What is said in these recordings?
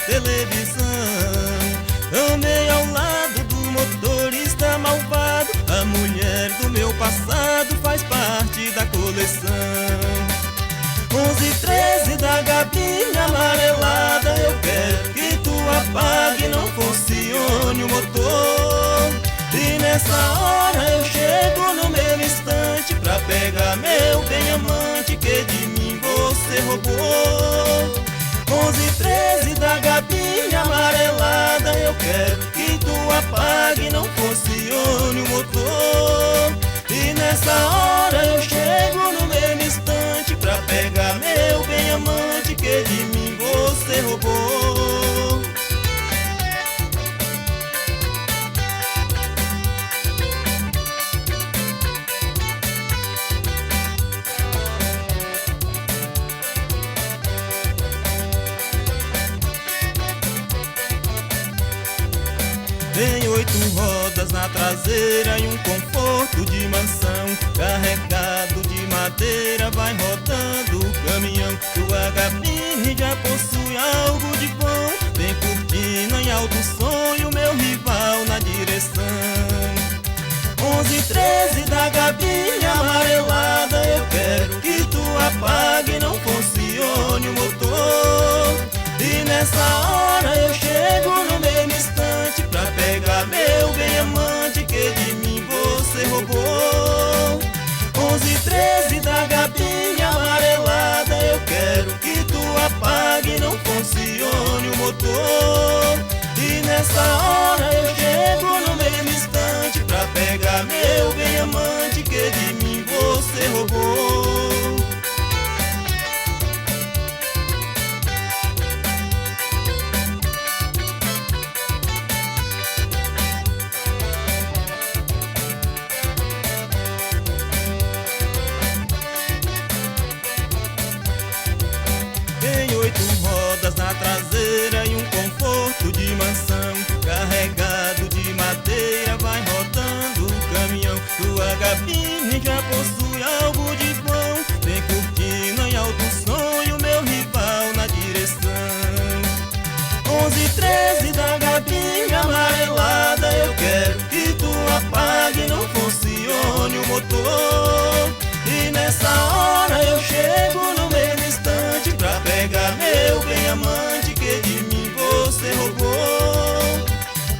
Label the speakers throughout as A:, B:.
A: televisão. Amei ao lado do motorista malvado, a mulher do meu passado faz parte da coleção. 11:13 da gabinha amarelada, eu quero que tu apague, não funcione o motor. E nessa hora eu chego no meu instante pra pegar meu bem amante que de mim você roubou. 11:13 da gabinha amarelada, eu quero que tu apague, não funcione o motor. E nessa hora eu chego no mesmo instante pra pegar meu bem amante que de mim você roubou. Tem 8 rodas na traseira e um conforto de mansão, carregado de madeira, vai rodando o caminhão. Tua gabine já possui algo de bom, tem cortina e alto som e o meu rival na direção. 11:13 da gabine amarelada, eu quero que tu apague, não funcione o motor. E nessa hora eu chego no mesmo instante pra pegar meu bem amante que de mim você roubou. 11:13 da gabinha amarelada, eu quero que tu apague, não funcione o motor. E nessa hora eu chego no mesmo instante pra pegar meu bem amante que de mim você roubou. Tem 8 rodas na traseira e um conforto de mansão, carregado de madeira, vai rodando o caminhão. Tua gabine já possui algo de bom, tem cortina e alto som e o meu rival na direção. 11:13 da gabine amarelada, eu quero que tu apague, não funcione o motor. E nessa hora eu chego no mesmo instante pra pegar meu bem amante que de mim você roubou.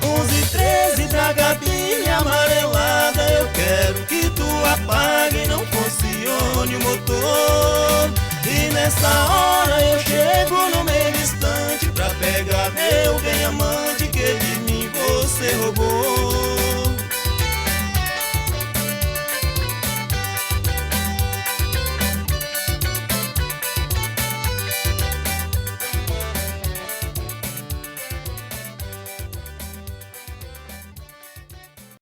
A: 11:13 da gabinha amarelada, eu quero que tu apague, não funcione o motor. E nessa hora eu chego no mesmo instante pra pegar meu bem amante que de mim você roubou.